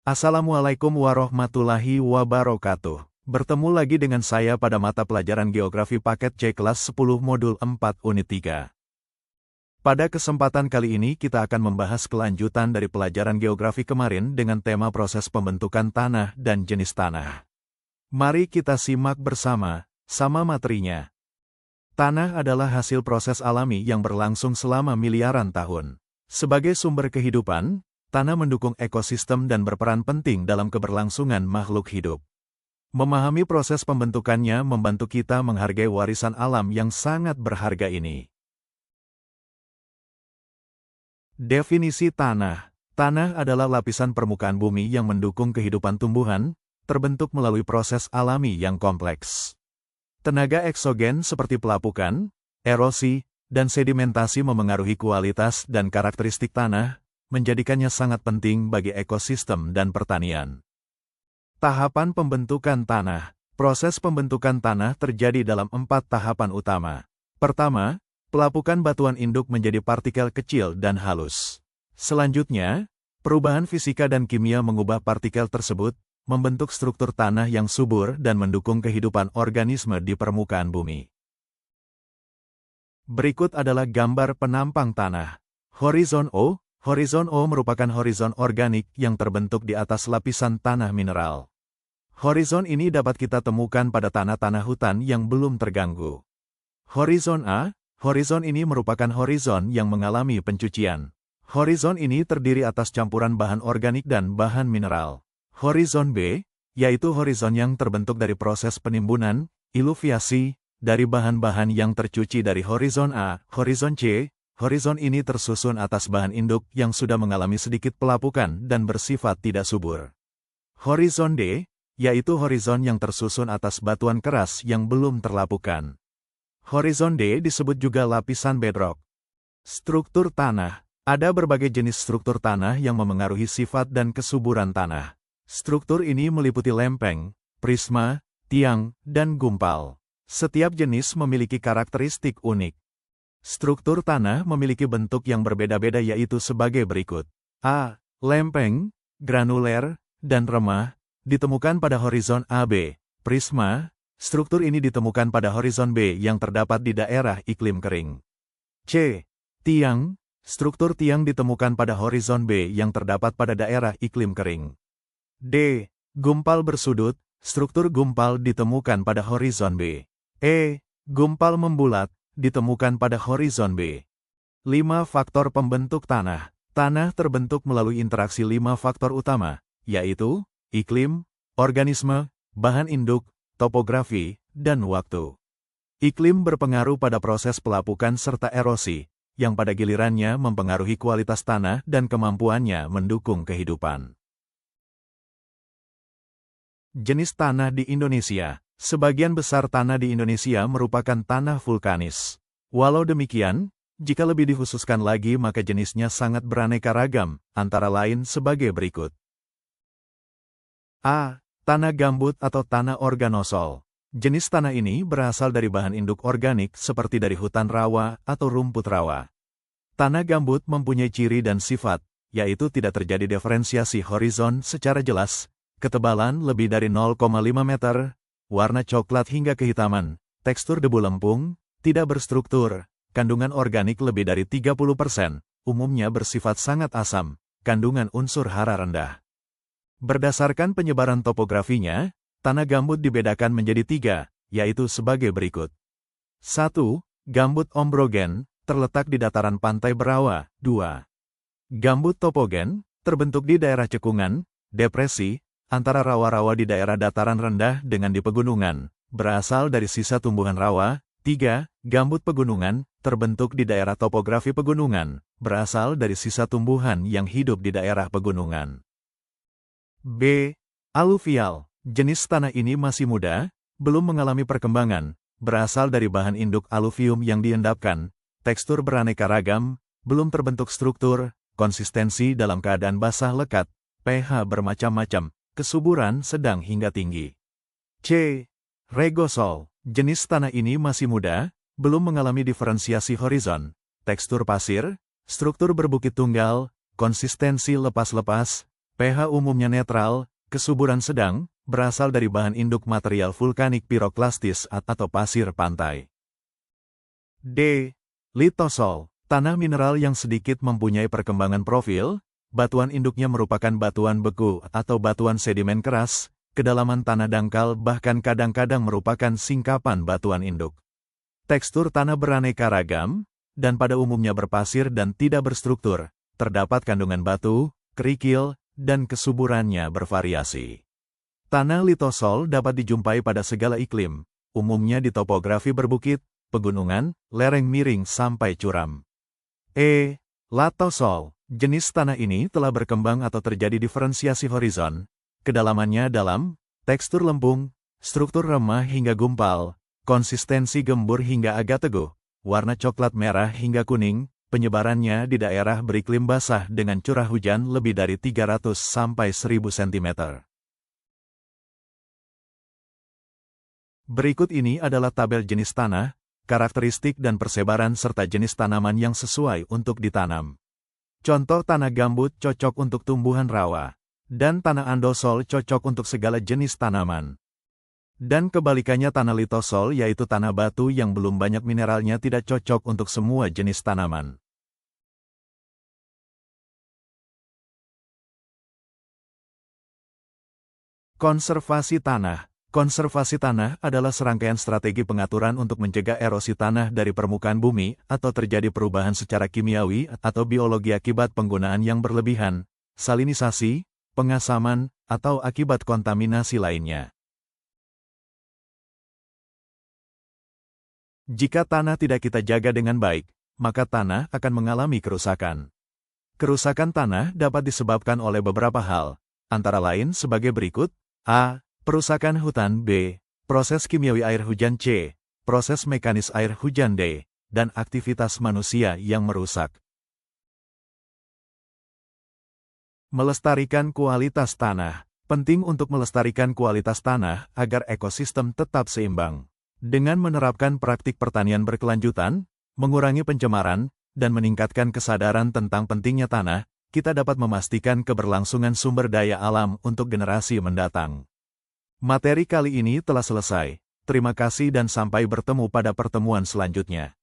Assalamualaikum warahmatullahi wabarakatuh. Bertemu lagi dengan saya pada mata pelajaran Geografi paket C kelas 10 modul 4 unit 3. Pada kesempatan kali ini kita akan membahas kelanjutan dari pelajaran geografi kemarin dengan tema proses pembentukan tanah dan jenis tanah. Mari kita simak bersama materinya. Tanah adalah hasil proses alami yang berlangsung selama miliaran tahun. Sebagai sumber kehidupan, tanah mendukung ekosistem dan berperan penting dalam keberlangsungan makhluk hidup. Memahami proses pembentukannya membantu kita menghargai warisan alam yang sangat berharga ini. Definisi tanah. Tanah adalah lapisan permukaan bumi yang mendukung kehidupan tumbuhan, terbentuk melalui proses alami yang kompleks. Tenaga eksogen seperti pelapukan, erosi, dan sedimentasi memengaruhi kualitas dan karakteristik tanah, menjadikannya sangat penting bagi ekosistem dan pertanian. Tahapan pembentukan tanah. Proses pembentukan tanah terjadi dalam 4 tahapan utama. Pertama, pelapukan batuan induk menjadi partikel kecil dan halus. Selanjutnya, perubahan fisika dan kimia mengubah partikel tersebut, membentuk struktur tanah yang subur dan mendukung kehidupan organisme di permukaan bumi. Berikut adalah gambar penampang tanah. Horizon O. Horizon O merupakan horizon organik yang terbentuk di atas lapisan tanah mineral. Horizon ini dapat kita temukan pada tanah-tanah hutan yang belum terganggu. Horizon A. Horizon ini merupakan horizon yang mengalami pencucian. Horizon ini terdiri atas campuran bahan organik dan bahan mineral. Horizon B, yaitu horizon yang terbentuk dari proses penimbunan, iluviasi, dari bahan-bahan yang tercuci dari horizon A. Horizon C. Horizon ini tersusun atas bahan induk yang sudah mengalami sedikit pelapukan dan bersifat tidak subur. Horizon D, yaitu horizon yang tersusun atas batuan keras yang belum terlapukan. Horizon D disebut juga lapisan bedrock. Struktur tanah. Ada berbagai jenis struktur tanah yang memengaruhi sifat dan kesuburan tanah. Struktur ini meliputi lempeng, prisma, tiang, dan gumpal. Setiap jenis memiliki karakteristik unik. Struktur tanah memiliki bentuk yang berbeda-beda yaitu sebagai berikut. A. Lempeng, granuler, dan remah, ditemukan pada horizon AB. Prisma, struktur ini ditemukan pada horizon B yang terdapat di daerah iklim kering. C. Tiang, struktur tiang ditemukan pada horizon B yang terdapat pada daerah iklim kering. D. Gumpal bersudut, struktur gumpal ditemukan pada horizon B. E. Gumpal membulat, ditemukan pada horizon B. 5 faktor pembentuk tanah. Tanah terbentuk melalui interaksi 5 faktor utama, yaitu iklim, organisme, bahan induk, topografi, dan waktu. Iklim berpengaruh pada proses pelapukan serta erosi, yang pada gilirannya mempengaruhi kualitas tanah dan kemampuannya mendukung kehidupan. Jenis tanah di Indonesia. Sebagian besar tanah di Indonesia merupakan tanah vulkanis. Walau demikian, jika lebih dikhususkan lagi maka jenisnya sangat beraneka ragam, antara lain sebagai berikut. A. Tanah gambut atau tanah organosol. Jenis tanah ini berasal dari bahan induk organik seperti dari hutan rawa atau rumput rawa. Tanah gambut mempunyai ciri dan sifat, yaitu tidak terjadi diferensiasi horizon secara jelas, ketebalan lebih dari 0,5 meter, warna coklat hingga kehitaman, tekstur debu lempung, tidak berstruktur, kandungan organik lebih dari 30%, umumnya bersifat sangat asam, kandungan unsur hara rendah. Berdasarkan penyebaran topografinya, tanah gambut dibedakan menjadi 3, yaitu sebagai berikut. 1. Gambut ombrogen, terletak di dataran pantai berawa. 2. Gambut topogen, terbentuk di daerah cekungan, depresi, antara rawa-rawa di daerah dataran rendah dengan di pegunungan, berasal dari sisa tumbuhan rawa. 3. Gambut pegunungan, terbentuk di daerah topografi pegunungan, berasal dari sisa tumbuhan yang hidup di daerah pegunungan. B. Aluvial. Jenis tanah ini masih muda, belum mengalami perkembangan, berasal dari bahan induk aluvium yang diendapkan, tekstur beraneka ragam, belum terbentuk struktur, konsistensi dalam keadaan basah lekat, pH bermacam-macam, kesuburan sedang hingga tinggi. C. Regosol. Jenis tanah ini masih muda, belum mengalami diferensiasi horizon, tekstur pasir, struktur berbukit tunggal, konsistensi lepas-lepas, pH umumnya netral, kesuburan sedang, berasal dari bahan induk material vulkanik piroklastis atau pasir pantai. D. Litosol, tanah mineral yang sedikit mempunyai perkembangan profil, batuan induknya merupakan batuan beku atau batuan sedimen keras, kedalaman tanah dangkal bahkan kadang-kadang merupakan singkapan batuan induk. Tekstur tanah beraneka ragam, dan pada umumnya berpasir dan tidak berstruktur, terdapat kandungan batu, kerikil, dan kesuburannya bervariasi. Tanah litosol dapat dijumpai pada segala iklim, umumnya di topografi berbukit, pegunungan, lereng miring sampai curam. Latosol, jenis tanah ini telah berkembang atau terjadi diferensiasi horizon, kedalamannya dalam, tekstur lempung, struktur remah hingga gumpal, konsistensi gembur hingga agak teguh, warna coklat merah hingga kuning, penyebarannya di daerah beriklim basah dengan curah hujan lebih dari 300 sampai 1000 cm. Berikut ini adalah tabel jenis tanah, karakteristik dan persebaran serta jenis tanaman yang sesuai untuk ditanam. Contoh tanah gambut cocok untuk tumbuhan rawa, dan tanah andosol cocok untuk segala jenis tanaman. Dan kebalikannya tanah litosol yaitu tanah batu yang belum banyak mineralnya tidak cocok untuk semua jenis tanaman. Konservasi tanah. Konservasi tanah adalah serangkaian strategi pengaturan untuk mencegah erosi tanah dari permukaan bumi atau terjadi perubahan secara kimiawi atau biologi akibat penggunaan yang berlebihan, salinisasi, pengasaman, atau akibat kontaminasi lainnya. Jika tanah tidak kita jaga dengan baik, maka tanah akan mengalami kerusakan. Kerusakan tanah dapat disebabkan oleh beberapa hal, antara lain sebagai berikut: A. Perusakan hutan. B. Proses kimiawi air hujan. C. Proses mekanis air hujan. D. Dan aktivitas manusia yang merusak. Melestarikan kualitas tanah. Penting untuk melestarikan kualitas tanah agar ekosistem tetap seimbang. Dengan menerapkan praktik pertanian berkelanjutan, mengurangi pencemaran, dan meningkatkan kesadaran tentang pentingnya tanah, kita dapat memastikan keberlangsungan sumber daya alam untuk generasi mendatang. Materi kali ini telah selesai. Terima kasih dan sampai bertemu pada pertemuan selanjutnya.